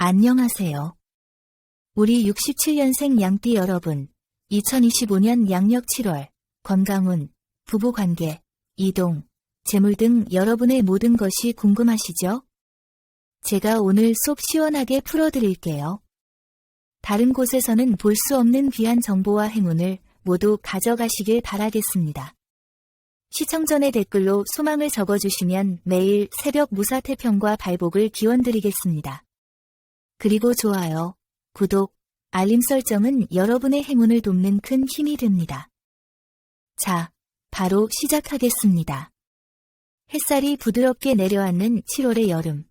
안녕하세요. 우리 67년생 양띠 여러분, 2025년 양력 7월, 건강운, 부부관계, 이동, 재물 등 여러분의 모든 것이 궁금하시죠? 제가 오늘 속 시원하게 풀어드릴게요. 다른 곳에서는 볼 수 없는 귀한 정보와 행운을 모두 가져가시길 바라겠습니다. 시청 전에 댓글로 소망을 적어주시면 매일 새벽 무사태평과 발복을 기원드리겠습니다. 그리고 좋아요, 구독, 알림 설정은 여러분의 행운을 돕는 큰 힘이 됩니다. 자, 바로 시작하겠습니다. 햇살이 부드럽게 내려앉는 7월의 여름.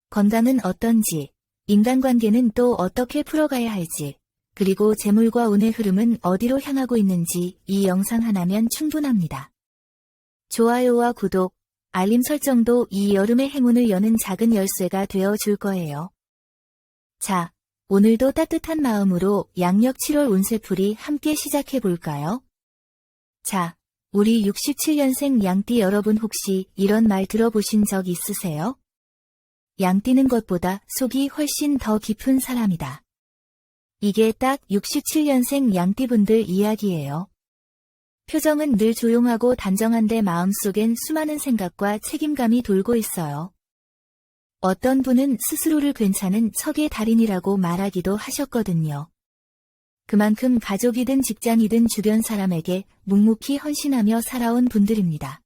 건강은 어떤지, 인간관계는 또 어떻게 풀어가야 할지, 그리고 재물과 운의 흐름은 어디로 향하고 있는지 이 영상 하나면 충분합니다. 좋아요와 구독, 알림 설정도 이 여름의 행운을 여는 작은 열쇠가 되어 줄 거예요. 자, 오늘도 따뜻한 마음으로 양력 7월 운세풀이 함께 시작해 볼까요? 자, 우리 67년생 양띠 여러분 혹시 이런 말 들어보신 적 있으세요? 양띠는 것보다 속이 훨씬 더 깊은 사람이다. 이게 딱 67년생 양띠분들 이야기예요. 표정은 늘 조용하고 단정한데 마음속엔 수많은 생각과 책임감이 돌고 있어요. 어떤 분은 스스로를 괜찮은 척의 달인이라고 말하기도 하셨거든요. 그만큼 가족이든 직장이든 주변 사람에게 묵묵히 헌신하며 살아온 분들입니다.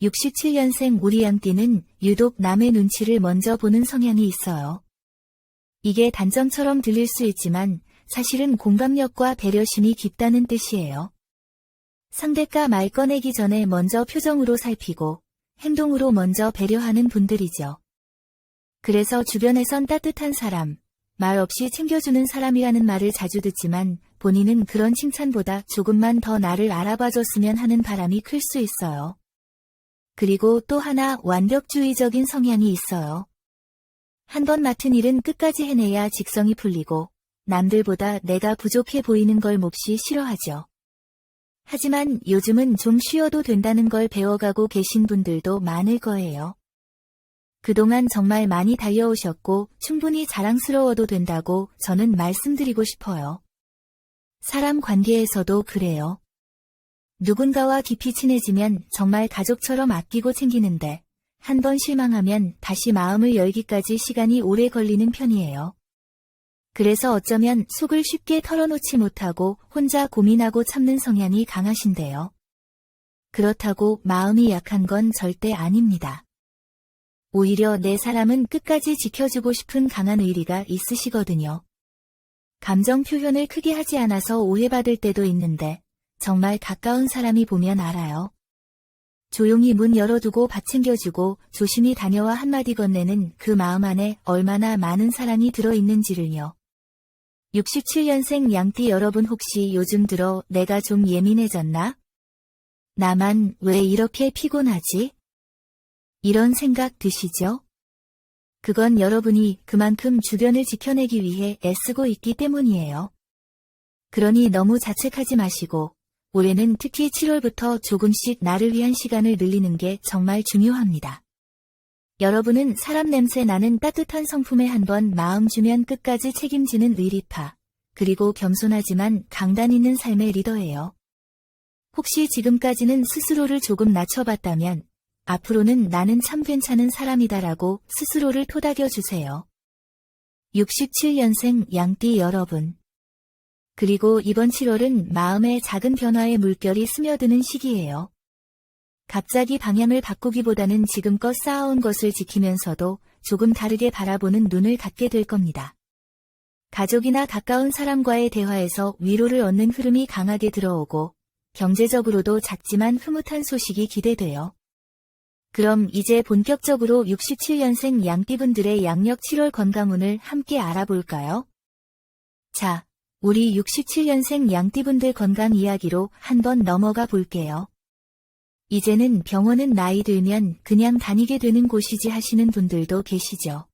67년생 우리 양띠는 유독 남의 눈치를 먼저 보는 성향이 있어요. 이게 단점처럼 들릴 수 있지만 사실은 공감력과 배려심이 깊다는 뜻이에요. 상대가 말 꺼내기 전에 먼저 표정으로 살피고 행동으로 먼저 배려하는 분들이죠. 그래서 주변에선 따뜻한 사람, 말 없이 챙겨주는 사람이라는 말을 자주 듣지만 본인은 그런 칭찬보다 조금만 더 나를 알아봐줬으면 하는 바람이 클 수 있어요. 그리고 또 하나 완벽주의적인 성향이 있어요. 한 번 맡은 일은 끝까지 해내야 직성이 풀리고 남들보다 내가 부족해 보이는 걸 몹시 싫어하죠. 하지만 요즘은 좀 쉬어도 된다는 걸 배워가고 계신 분들도 많을 거예요. 그동안 정말 많이 달려오셨고 충분히 자랑스러워도 된다고 저는 말씀드리고 싶어요. 사람 관계에서도 그래요. 누군가와 깊이 친해지면 정말 가족처럼 아끼고 챙기는데 한 번 실망하면 다시 마음을 열기까지 시간이 오래 걸리는 편이에요. 그래서 어쩌면 속을 쉽게 털어놓지 못하고 혼자 고민하고 참는 성향이 강하신데요. 그렇다고 마음이 약한 건 절대 아닙니다. 오히려 내 사람은 끝까지 지켜주고 싶은 강한 의리가 있으시거든요. 감정 표현을 크게 하지 않아서 오해받을 때도 있는데 정말 가까운 사람이 보면 알아요. 조용히 문 열어두고 밥 챙겨주고 조심히 다녀와 한마디 건네는 그 마음 안에 얼마나 많은 사랑이 들어있는지를요. 67년생 양띠 여러분 혹시 요즘 들어 내가 좀 예민해졌나? 나만 왜 이렇게 피곤하지? 이런 생각 드시죠? 그건 여러분이 그만큼 주변을 지켜내기 위해 애쓰고 있기 때문이에요. 그러니 너무 자책하지 마시고 올해는 특히 7월부터 조금씩 나를 위한 시간을 늘리는 게 정말 중요합니다. 여러분은 사람 냄새 나는 따뜻한 성품에 한번 마음 주면 끝까지 책임지는 의리파, 그리고 겸손하지만 강단 있는 삶의 리더예요. 혹시 지금까지는 스스로를 조금 낮춰봤다면 앞으로는 나는 참 괜찮은 사람이다라고 스스로를 토닥여주세요. 67년생 양띠 여러분. 그리고 이번 7월은 마음의 작은 변화의 물결이 스며드는 시기예요. 갑자기 방향을 바꾸기보다는 지금껏 쌓아온 것을 지키면서도 조금 다르게 바라보는 눈을 갖게 될 겁니다. 가족이나 가까운 사람과의 대화에서 위로를 얻는 흐름이 강하게 들어오고 경제적으로도 작지만 흐뭇한 소식이 기대돼요. 그럼 이제 본격적으로 67년생 양띠분들의 양력 7월 건강운을 함께 알아볼까요? 자, 우리 67년생 양띠분들 건강 이야기로 한번 넘어가 볼게요. 이제는 병원은 나이 들면 그냥 다니게 되는 곳이지 하시는 분들도 계시죠.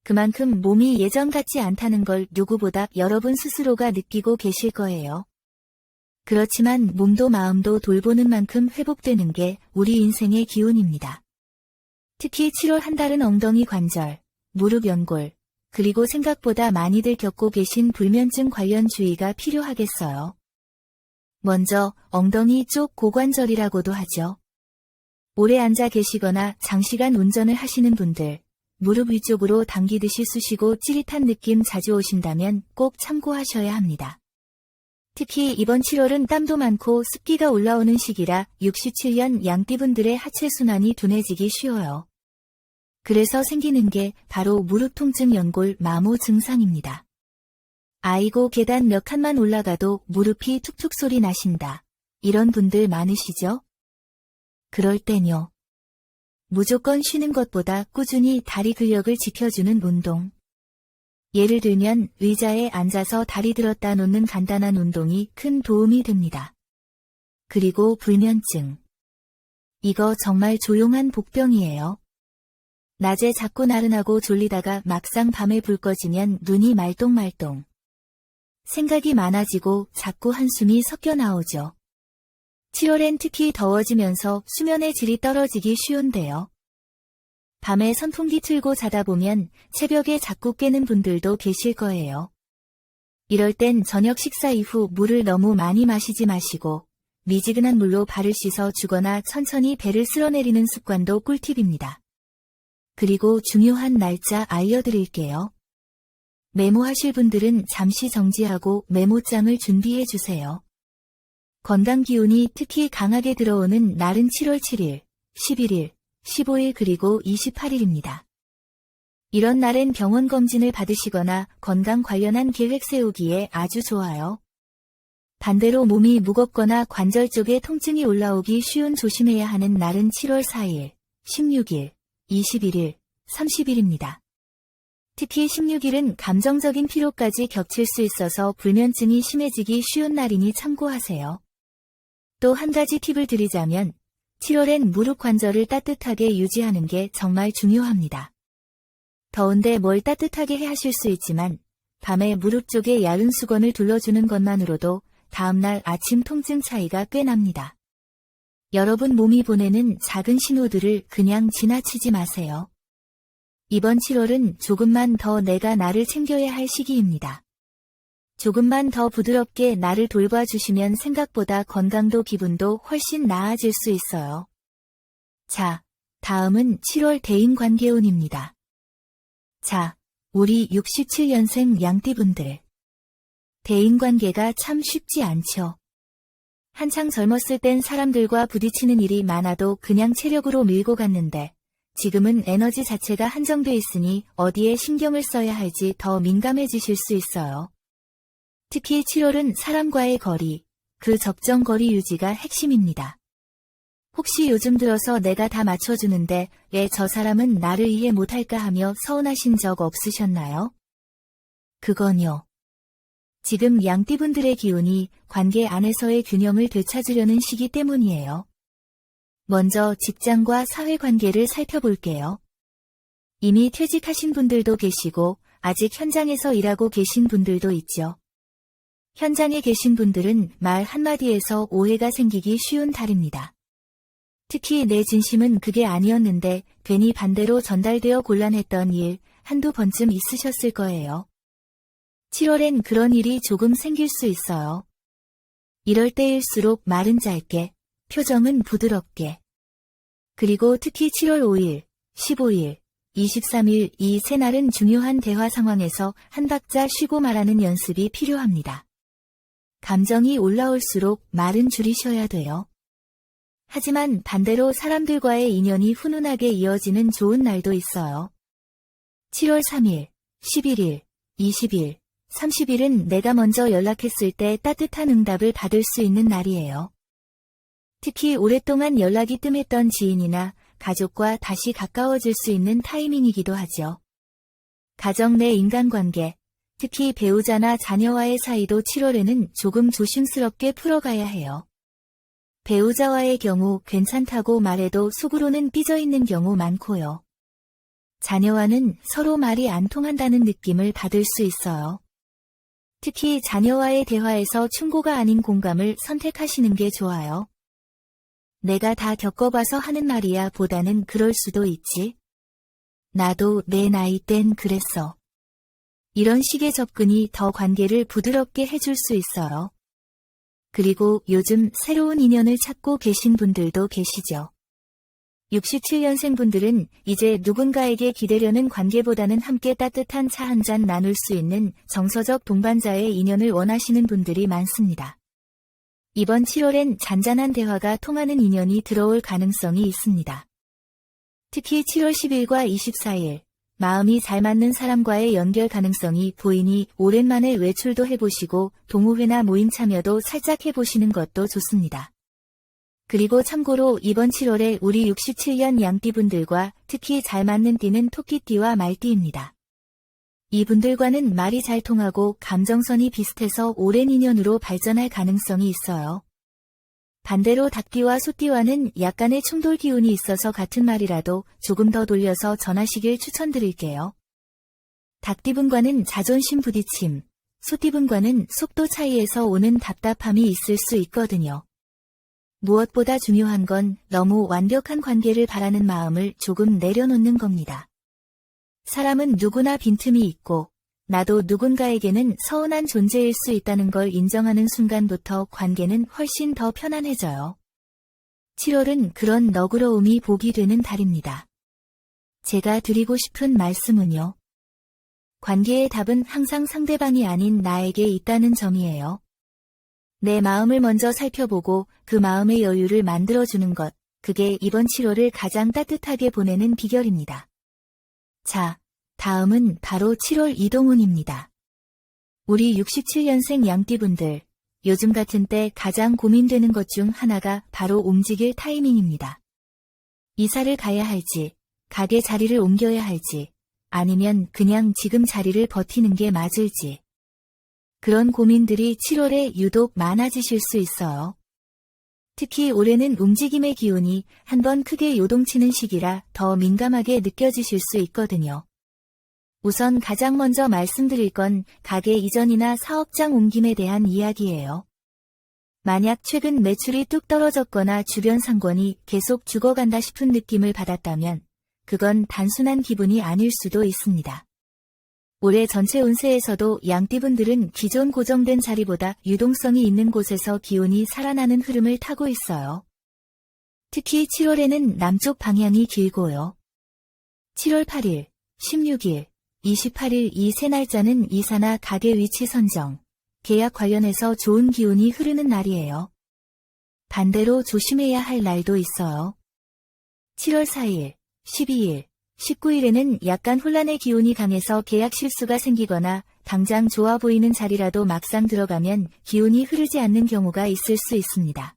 그만큼 몸이 예전 같지 않다는 걸 누구보다 여러분 스스로가 느끼고 계실 거예요. 그렇지만 몸도 마음도 돌보는 만큼 회복되는 게 우리 인생의 기운입니다. 특히 7월 한 달은 엉덩이 관절, 무릎 연골, 그리고 생각보다 많이들 겪고 계신 불면증 관련 주의가 필요하겠어요. 먼저 엉덩이 쪽 고관절이라고도 하죠. 오래 앉아 계시거나 장시간 운전을 하시는 분들, 무릎 위쪽으로 당기듯이 쑤시고 찌릿한 느낌 자주 오신다면 꼭 참고하셔야 합니다. 특히 이번 7월은 땀도 많고 습기가 올라오는 시기라 67년 양띠분들의 하체순환이 둔해지기 쉬워요. 그래서 생기는 게 바로 무릎 통증 연골 마모 증상입니다. 아이고 계단 몇 칸만 올라가도 무릎이 툭툭 소리 나신다. 이런 분들 많으시죠? 그럴 땐요. 무조건 쉬는 것보다 꾸준히 다리 근력을 지켜주는 운동. 예를 들면 의자에 앉아서 다리 들었다 놓는 간단한 운동이 큰 도움이 됩니다. 그리고 불면증. 이거 정말 조용한 복병이에요. 낮에 자꾸 나른하고 졸리다가 막상 밤에 불 꺼지면 눈이 말똥말똥. 생각이 많아지고 자꾸 한숨이 섞여 나오죠. 7월엔 특히 더워지면서 수면의 질이 떨어지기 쉬운데요. 밤에 선풍기 틀고 자다 보면 새벽에 자꾸 깨는 분들도 계실 거예요. 이럴 땐 저녁 식사 이후 물을 너무 많이 마시지 마시고 미지근한 물로 발을 씻어 주거나 천천히 배를 쓸어내리는 습관도 꿀팁입니다. 그리고 중요한 날짜 알려드릴게요. 메모하실 분들은 잠시 정지하고 메모장을 준비해 주세요. 건강 기운이 특히 강하게 들어오는 날은 7월 7일, 11일, 15일 그리고 28일입니다. 이런 날엔 병원 검진을 받으시거나 건강 관련한 계획 세우기에 아주 좋아요. 반대로 몸이 무겁거나 관절 쪽에 통증이 올라오기 쉬운 조심해야 하는 날은 7월 4일, 16일, 21일, 30일입니다. 특히 16일은 감정적인 피로까지 겹칠 수 있어서 불면증이 심해지기 쉬운 날이니 참고하세요. 또 한 가지 팁을 드리자면 7월엔 무릎 관절을 따뜻하게 유지하는 게 정말 중요합니다. 더운데 뭘 따뜻하게 해 하실 수 있지만 밤에 무릎 쪽에 얇은 수건을 둘러주는 것만으로도 다음날 아침 통증 차이가 꽤 납니다. 여러분 몸이 보내는 작은 신호들을 그냥 지나치지 마세요. 이번 7월은 조금만 더 내가 나를 챙겨야 할 시기입니다. 조금만 더 부드럽게 나를 돌봐주시면 생각보다 건강도 기분도 훨씬 나아질 수 있어요. 자, 다음은 7월 대인관계운입니다. 자, 우리 67년생 양띠분들. 대인관계가 참 쉽지 않죠. 한창 젊었을 땐 사람들과 부딪히는 일이 많아도 그냥 체력으로 밀고 갔는데 지금은 에너지 자체가 한정돼 있으니 어디에 신경을 써야 할지 더 민감해지실 수 있어요. 특히 7월은 사람과의 거리, 그 적정 거리 유지가 핵심입니다. 혹시 요즘 들어서 내가 다 맞춰주는데 왜 저 사람은 나를 이해 못할까 하며 서운하신 적 없으셨나요? 그건요. 지금 양띠분들의 기운이 관계 안에서의 균형을 되찾으려는 시기 때문이에요. 먼저 직장과 사회관계를 살펴볼게요. 이미 퇴직하신 분들도 계시고 아직 현장에서 일하고 계신 분들도 있죠. 현장에 계신 분들은 말 한마디에서 오해가 생기기 쉬운 달입니다. 특히 내 진심은 그게 아니었는데 괜히 반대로 전달되어 곤란했던 일 한두 번쯤 있으셨을 거예요. 7월엔 그런 일이 조금 생길 수 있어요. 이럴 때일수록 말은 짧게, 표정은 부드럽게. 그리고 특히 7월 5일, 15일, 23일 이 세 날은 중요한 대화 상황에서 한 박자 쉬고 말하는 연습이 필요합니다. 감정이 올라올수록 말은 줄이셔야 돼요. 하지만 반대로 사람들과의 인연이 훈훈하게 이어지는 좋은 날도 있어요. 7월 3일, 11일, 20일, 30일은 내가 먼저 연락했을 때 따뜻한 응답을 받을 수 있는 날이에요. 특히 오랫동안 연락이 뜸했던 지인이나 가족과 다시 가까워질 수 있는 타이밍이기도 하죠. 가정 내 인간관계, 특히 배우자나 자녀와의 사이도 7월에는 조금 조심스럽게 풀어가야 해요. 배우자와의 경우 괜찮다고 말해도 속으로는 삐져있는 경우 많고요. 자녀와는 서로 말이 안 통한다는 느낌을 받을 수 있어요. 특히 자녀와의 대화에서 충고가 아닌 공감을 선택하시는 게 좋아요. 내가 다 겪어봐서 하는 말이야 보다는 그럴 수도 있지. 나도 내 나이 땐 그랬어. 이런 식의 접근이 더 관계를 부드럽게 해줄 수 있어요. 그리고 요즘 새로운 인연을 찾고 계신 분들도 계시죠. 67년생 분들은 이제 누군가에게 기대려는 관계보다는 함께 따뜻한 차 한 잔 나눌 수 있는 정서적 동반자의 인연을 원하시는 분들이 많습니다. 이번 7월엔 잔잔한 대화가 통하는 인연이 들어올 가능성이 있습니다. 특히 7월 10일과 24일, 마음이 잘 맞는 사람과의 연결 가능성이 보이니 오랜만에 외출도 해보시고 동호회나 모임 참여도 살짝 해보시는 것도 좋습니다. 그리고 참고로 이번 7월에 우리 67년 양띠분들과 특히 잘 맞는 띠는 토끼띠와 말띠입니다. 이분들과는 말이 잘 통하고 감정선이 비슷해서 오랜 인연으로 발전할 가능성이 있어요. 반대로 닭띠와 소띠와는 약간의 충돌 기운이 있어서 같은 말이라도 조금 더 돌려서 전하시길 추천드릴게요. 닭띠분과는 자존심 부딪힘, 소띠분과는 속도 차이에서 오는 답답함이 있을 수 있거든요. 무엇보다 중요한 건 너무 완벽한 관계를 바라는 마음을 조금 내려놓는 겁니다. 사람은 누구나 빈틈이 있고 나도 누군가에게는 서운한 존재일 수 있다는 걸 인정하는 순간부터 관계는 훨씬 더 편안해져요. 7월은 그런 너그러움이 복이 되는 달입니다. 제가 드리고 싶은 말씀은요. 관계의 답은 항상 상대방이 아닌 나에게 있다는 점이에요. 내 마음을 먼저 살펴보고 그 마음의 여유를 만들어주는 것, 그게 이번 7월을 가장 따뜻하게 보내는 비결입니다. 자, 다음은 바로 7월 이동운입니다. 우리 67년생 양띠분들, 요즘 같은 때 가장 고민되는 것 중 하나가 바로 움직일 타이밍입니다. 이사를 가야 할지, 가게 자리를 옮겨야 할지, 아니면 그냥 지금 자리를 버티는 게 맞을지. 그런 고민들이 7월에 유독 많아지실 수 있어요. 특히 올해는 움직임의 기운이 한번 크게 요동치는 시기라 더 민감하게 느껴지실 수 있거든요. 우선 가장 먼저 말씀드릴 건 가게 이전이나 사업장 옮김에 대한 이야기예요. 만약 최근 매출이 뚝 떨어졌거나 주변 상권이 계속 죽어간다 싶은 느낌을 받았다면 그건 단순한 기분이 아닐 수도 있습니다. 올해 전체 운세에서도 양띠분들은 기존 고정된 자리보다 유동성이 있는 곳에서 기운이 살아나는 흐름을 타고 있어요. 특히 7월에는 남쪽 방향이 길고요. 7월 8일, 16일, 28일 이 세 날짜는 이사나 가게 위치 선정, 계약 관련해서 좋은 기운이 흐르는 날이에요. 반대로 조심해야 할 날도 있어요. 7월 4일, 12일, 19일에는 약간 혼란의 기운이 강해서 계약 실수가 생기거나 당장 좋아 보이는 자리라도 막상 들어가면 기운이 흐르지 않는 경우가 있을 수 있습니다.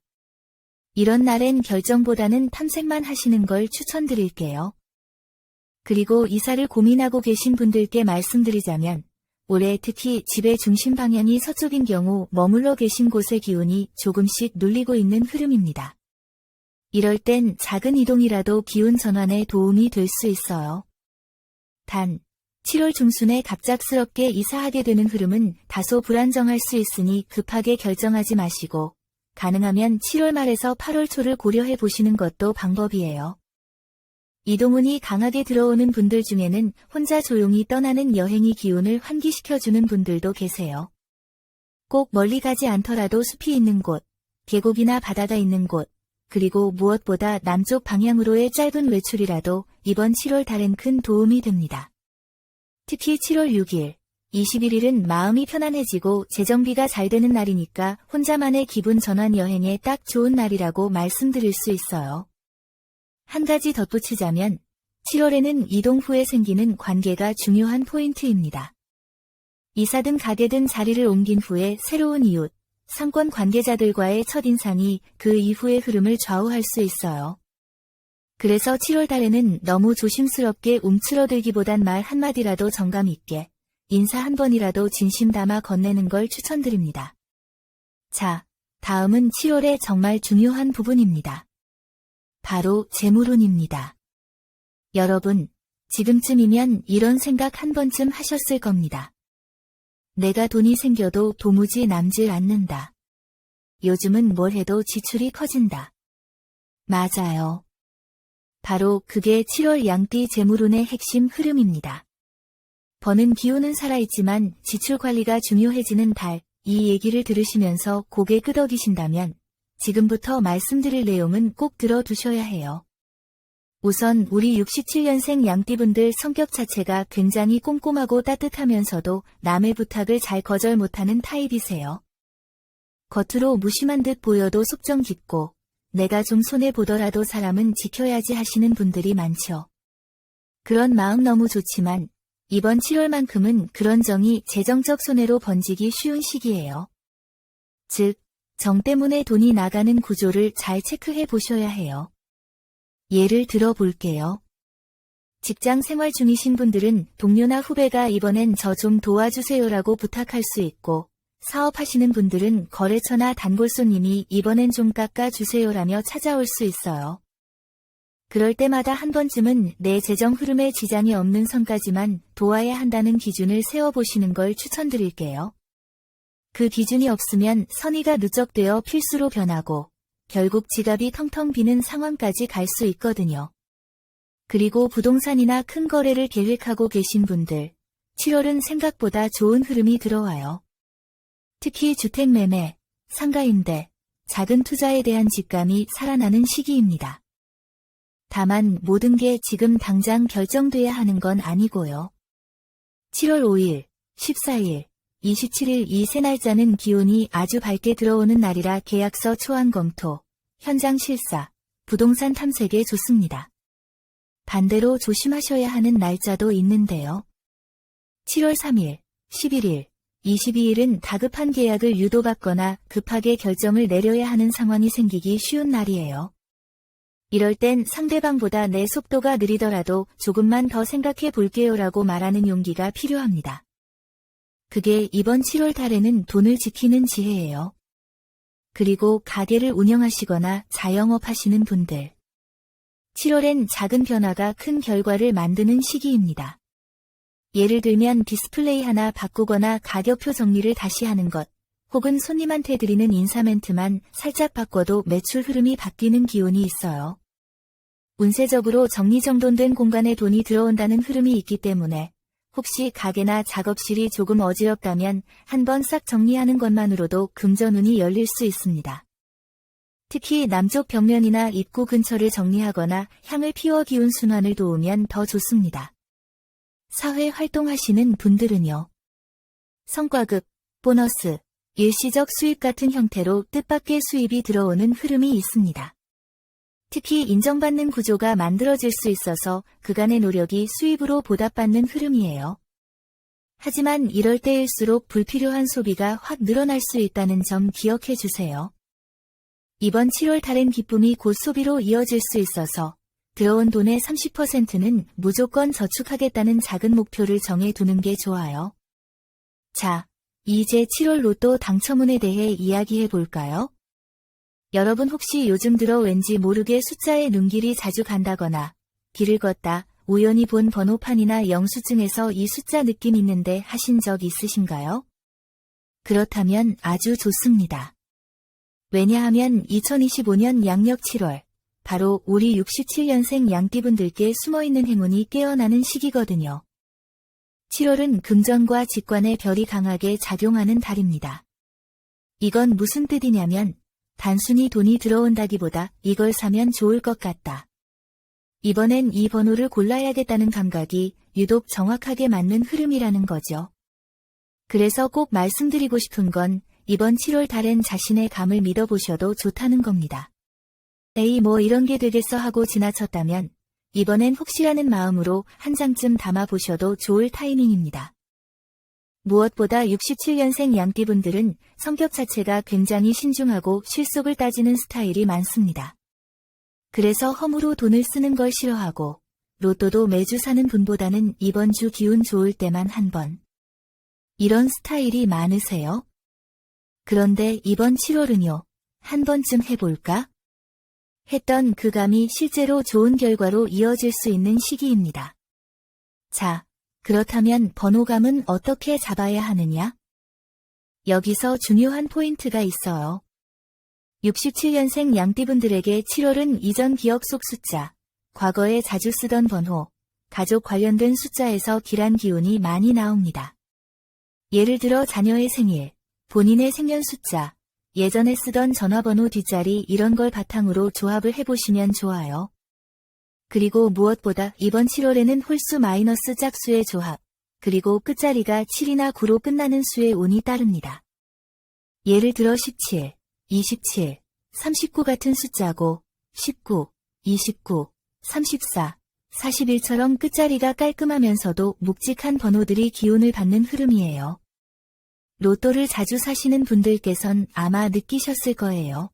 이런 날엔 결정보다는 탐색만 하시는 걸 추천드릴게요. 그리고 이사를 고민하고 계신 분들께 말씀드리자면 올해 특히 집의 중심 방향이 서쪽인 경우 머물러 계신 곳의 기운이 조금씩 눌리고 있는 흐름입니다. 이럴 땐 작은 이동이라도 기운 전환에 도움이 될 수 있어요. 단, 7월 중순에 갑작스럽게 이사하게 되는 흐름은 다소 불안정할 수 있으니 급하게 결정하지 마시고 가능하면 7월 말에서 8월 초를 고려해 보시는 것도 방법이에요. 이동운이 강하게 들어오는 분들 중에는 혼자 조용히 떠나는 여행이 기운을 환기시켜주는 분들도 계세요. 꼭 멀리 가지 않더라도 숲이 있는 곳, 계곡이나 바다가 있는 곳, 그리고 무엇보다 남쪽 방향으로의 짧은 외출이라도 이번 7월 달엔 큰 도움이 됩니다. 특히 7월 6일, 21일은 마음이 편안해지고 재정비가 잘 되는 날이니까 혼자만의 기분 전환 여행에 딱 좋은 날이라고 말씀드릴 수 있어요. 한 가지 덧붙이자면 7월에는 이동 후에 생기는 관계가 중요한 포인트입니다. 이사든 가게든 자리를 옮긴 후에 새로운 이웃, 상권 관계자들과의 첫인상이 그 이후의 흐름을 좌우할 수 있어요. 그래서 7월 달에는 너무 조심스럽게 움츠러들기보단 말 한마디라도 정감 있게, 인사 한 번이라도 진심 담아 건네는 걸 추천드립니다. 자, 다음은 7월의 정말 중요한 부분입니다. 바로 재물운입니다. 여러분, 지금쯤이면 이런 생각 한 번쯤 하셨을 겁니다. 내가 돈이 생겨도 도무지 남질 않는다. 요즘은 뭘 해도 지출이 커진다. 맞아요. 바로 그게 7월 양띠 재물운의 핵심 흐름입니다. 버는 기운은 살아있지만 지출 관리가 중요해지는 달, 이 얘기를 들으시면서 고개 끄덕이신다면 지금부터 말씀드릴 내용은 꼭 들어두셔야 해요. 우선 우리 67년생 양띠분들 성격 자체가 굉장히 꼼꼼하고 따뜻하면서도 남의 부탁을 잘 거절 못하는 타입이세요. 겉으로 무심한 듯 보여도 속정 깊고 내가 좀 손해보더라도 사람은 지켜야지 하시는 분들이 많죠. 그런 마음 너무 좋지만 이번 7월만큼은 그런 정이 재정적 손해로 번지기 쉬운 시기예요. 즉, 정 때문에 돈이 나가는 구조를 잘 체크해 보셔야 해요. 예를 들어 볼게요. 직장 생활 중이신 분들은 동료나 후배가 이번엔 저 좀 도와주세요라고 부탁할 수 있고, 사업하시는 분들은 거래처나 단골 손님이 이번엔 좀 깎아주세요라며 찾아올 수 있어요. 그럴 때마다 한 번쯤은 내 재정 흐름에 지장이 없는 선까지만 도와야 한다는 기준을 세워보시는 걸 추천드릴게요. 그 기준이 없으면 선의가 누적되어 필수로 변하고 결국 지갑이 텅텅 비는 상황까지 갈 수 있거든요. 그리고 부동산이나 큰 거래를 계획하고 계신 분들, 7월은 생각보다 좋은 흐름이 들어와요. 특히 주택 매매, 상가 임대, 작은 투자에 대한 직감이 살아나는 시기입니다. 다만 모든 게 지금 당장 결정돼야 하는 건 아니고요. 7월 5일, 14일, 27일 이 세 날짜는 기운이 아주 밝게 들어오는 날이라 계약서 초안 검토, 현장 실사, 부동산 탐색에 좋습니다. 반대로 조심하셔야 하는 날짜도 있는데요. 7월 3일, 11일, 22일은 다급한 계약을 유도받거나 급하게 결정을 내려야 하는 상황이 생기기 쉬운 날이에요. 이럴 땐 상대방보다 내 속도가 느리더라도 조금만 더 생각해 볼게요라고 말하는 용기가 필요합니다. 그게 이번 7월 달에는 돈을 지키는 지혜예요. 그리고 가게를 운영하시거나 자영업 하시는 분들. 7월엔 작은 변화가 큰 결과를 만드는 시기입니다. 예를 들면 디스플레이 하나 바꾸거나 가격표 정리를 다시 하는 것, 혹은 손님한테 드리는 인사 멘트만 살짝 바꿔도 매출 흐름이 바뀌는 기운이 있어요. 운세적으로 정리정돈된 공간에 돈이 들어온다는 흐름이 있기 때문에 혹시 가게나 작업실이 조금 어지럽다면 한번 싹 정리하는 것만으로도 금전운이 열릴 수 있습니다. 특히 남쪽 벽면이나 입구 근처를 정리하거나 향을 피워 기운 순환을 도우면 더 좋습니다. 사회 활동하시는 분들은요. 성과급, 보너스, 일시적 수입 같은 형태로 뜻밖의 수입이 들어오는 흐름이 있습니다. 특히 인정받는 구조가 만들어질 수 있어서 그간의 노력이 수입으로 보답받는 흐름이에요. 하지만 이럴 때일수록 불필요한 소비가 확 늘어날 수 있다는 점 기억해 주세요. 이번 7월 달엔 기쁨이 곧 소비로 이어질 수 있어서 들어온 돈의 30%는 무조건 저축하겠다는 작은 목표를 정해 두는 게 좋아요. 자, 이제 7월 로또 당첨운에 대해 이야기해 볼까요? 여러분 혹시 요즘 들어 왠지 모르게 숫자에 눈길이 자주 간다거나 길을 걷다 우연히 본 번호판이나 영수증에서 이 숫자 느낌 있는데 하신 적 있으신가요? 그렇다면 아주 좋습니다. 왜냐하면 2025년 양력 7월, 바로 우리 67년생 양띠분들께 숨어있는 행운이 깨어나는 시기거든요. 7월은 금전과 직관의 별이 강하게 작용하는 달입니다. 이건 무슨 뜻이냐면 단순히 돈이 들어온다기보다 이걸 사면 좋을 것 같다. 이번엔 이 번호를 골라야겠다는 감각이 유독 정확하게 맞는 흐름이라는 거죠. 그래서 꼭 말씀드리고 싶은 건 이번 7월 달엔 자신의 감을 믿어보셔도 좋다는 겁니다. 에이 뭐 이런 게 되겠어 하고 지나쳤다면 이번엔 혹시라는 마음으로 한 장쯤 담아보셔도 좋을 타이밍입니다. 무엇보다 67년생 양띠분들은 성격 자체가 굉장히 신중하고 실속을 따지는 스타일이 많습니다. 그래서 허무로 돈을 쓰는 걸 싫어하고 로또도 매주 사는 분보다는 이번 주 기운 좋을 때만 한 번. 이런 스타일이 많으세요? 그런데 이번 7월은요, 한 번쯤 해볼까? 했던 그 감이 실제로 좋은 결과로 이어질 수 있는 시기입니다. 자, 그렇다면 번호감은 어떻게 잡아야 하느냐? 여기서 중요한 포인트가 있어요. 67년생 양띠분들에게 7월은 이전 기억 속 숫자, 과거에 자주 쓰던 번호, 가족 관련된 숫자에서 길한 기운이 많이 나옵니다. 예를 들어 자녀의 생일, 본인의 생년 숫자, 예전에 쓰던 전화번호 뒷자리 이런 걸 바탕으로 조합을 해보시면 좋아요. 그리고 무엇보다 이번 7월에는 홀수 마이너스 짝수의 조합, 그리고 끝자리가 7이나 9로 끝나는 수의 운이 따릅니다. 예를 들어 17, 27, 39 같은 숫자고 19, 29, 34, 41처럼 끝자리가 깔끔하면서도 묵직한 번호들이 기운을 받는 흐름이에요. 로또를 자주 사시는 분들께선 아마 느끼셨을 거예요.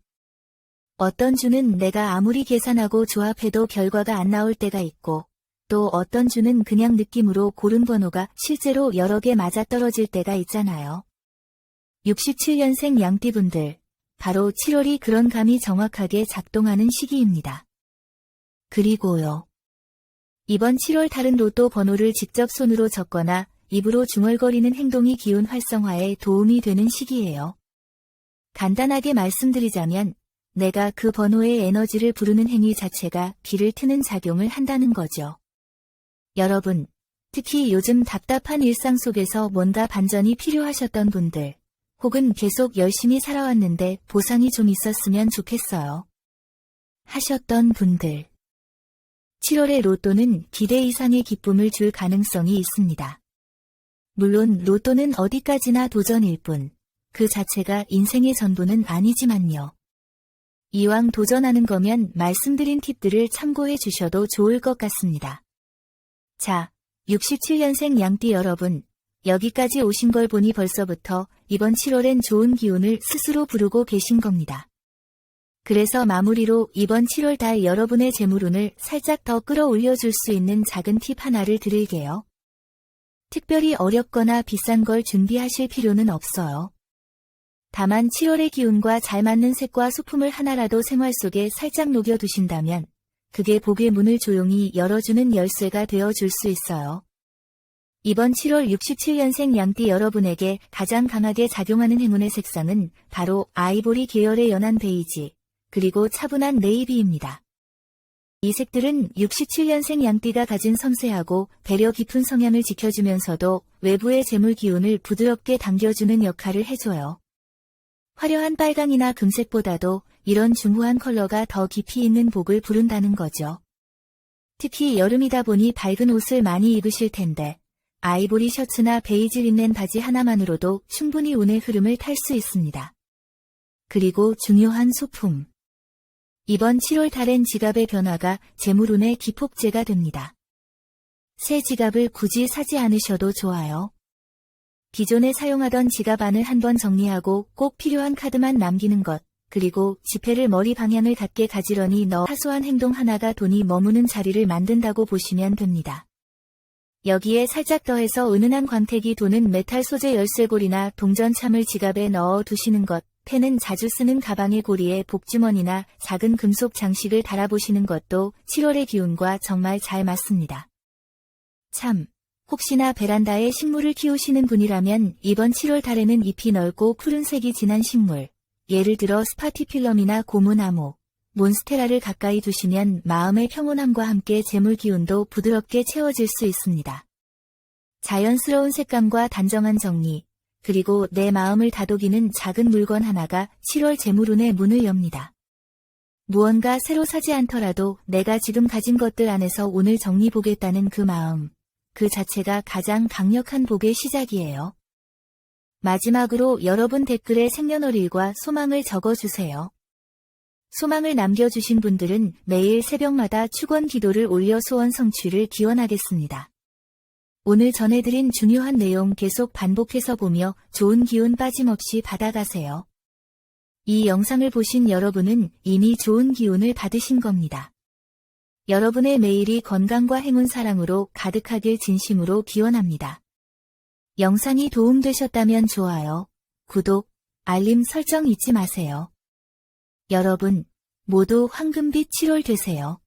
어떤 주는 내가 아무리 계산하고 조합해도 결과가 안 나올 때가 있고, 또 어떤 주는 그냥 느낌으로 고른 번호가 실제로 여러 개 맞아떨어질 때가 있잖아요. 67년생 양띠분들, 바로 7월이 그런 감이 정확하게 작동하는 시기입니다. 그리고요. 이번 7월 다른 로또 번호를 직접 손으로 적거나 입으로 중얼거리는 행동이 기운 활성화에 도움이 되는 시기예요. 간단하게 말씀드리자면 내가 그 번호의 에너지를 부르는 행위 자체가 귀를 트는 작용을 한다는 거죠. 여러분, 특히 요즘 답답한 일상 속에서 뭔가 반전이 필요하셨던 분들, 혹은 계속 열심히 살아왔는데 보상이 좀 있었으면 좋겠어요. 하셨던 분들. 7월의 로또는 기대 이상의 기쁨을 줄 가능성이 있습니다. 물론 로또는 어디까지나 도전일 뿐, 그 자체가 인생의 전부는 아니지만요. 이왕 도전하는 거면 말씀드린 팁들을 참고해 주셔도 좋을 것 같습니다. 자, 67년생 양띠 여러분, 여기까지 오신 걸 보니 벌써부터 이번 7월엔 좋은 기운을 스스로 부르고 계신 겁니다. 그래서 마무리로 이번 7월 달 여러분의 재물운을 살짝 더 끌어올려 줄 수 있는 작은 팁 하나를 드릴게요. 특별히 어렵거나 비싼 걸 준비하실 필요는 없어요. 다만 7월의 기운과 잘 맞는 색과 소품을 하나라도 생활 속에 살짝 녹여두신다면 그게 복의 문을 조용히 열어주는 열쇠가 되어줄 수 있어요. 이번 7월 67년생 양띠 여러분에게 가장 강하게 작용하는 행운의 색상은 바로 아이보리 계열의 연한 베이지, 그리고 차분한 네이비입니다. 이 색들은 67년생 양띠가 가진 섬세하고 배려 깊은 성향을 지켜주면서도 외부의 재물 기운을 부드럽게 당겨주는 역할을 해줘요. 화려한 빨강이나 금색보다도 이런 중후한 컬러가 더 깊이 있는 복을 부른다는 거죠. 특히 여름이다 보니 밝은 옷을 많이 입으실 텐데 아이보리 셔츠나 베이지 린넨 바지 하나만으로도 충분히 운의 흐름을 탈 수 있습니다. 그리고 중요한 소품. 이번 7월 달엔 지갑의 변화가 재물운의 기폭제가 됩니다. 새 지갑을 굳이 사지 않으셔도 좋아요. 기존에 사용하던 지갑 안을 한번 정리하고 꼭 필요한 카드만 남기는 것, 그리고 지폐를 머리 방향을 닿게 가지런히 넣어 사소한 행동 하나가 돈이 머무는 자리를 만든다고 보시면 됩니다. 여기에 살짝 더해서 은은한 광택이 도는 메탈 소재 열쇠고리나 동전참을 지갑에 넣어 두시는 것, 펜은 자주 쓰는 가방의 고리에 복주머니나 작은 금속 장식을 달아보시는 것도 7월의 기운과 정말 잘 맞습니다. 참, 혹시나 베란다에 식물을 키우시는 분이라면 이번 7월 달에는 잎이 넓고 푸른색이 진한 식물, 예를 들어 스파티필럼이나 고무나무, 몬스테라를 가까이 두시면 마음의 평온함과 함께 재물 기운도 부드럽게 채워질 수 있습니다. 자연스러운 색감과 단정한 정리, 그리고 내 마음을 다독이는 작은 물건 하나가 7월 재물운의 문을 엽니다. 무언가 새로 사지 않더라도 내가 지금 가진 것들 안에서 오늘 정리보겠다는 그 마음, 그 자체가 가장 강력한 복의 시작이에요. 마지막으로 여러분 댓글에 생년월일과 소망을 적어주세요. 소망을 남겨주신 분들은 매일 새벽마다 축원 기도를 올려 소원 성취를 기원하겠습니다. 오늘 전해드린 중요한 내용 계속 반복해서 보며 좋은 기운 빠짐없이 받아가세요. 이 영상을 보신 여러분은 이미 좋은 기운을 받으신 겁니다. 여러분의 매일이 건강과 행운 사랑으로 가득하길 진심으로 기원합니다. 영상이 도움되셨다면 좋아요, 구독, 알림 설정 잊지 마세요. 여러분, 모두 황금빛 7월 되세요.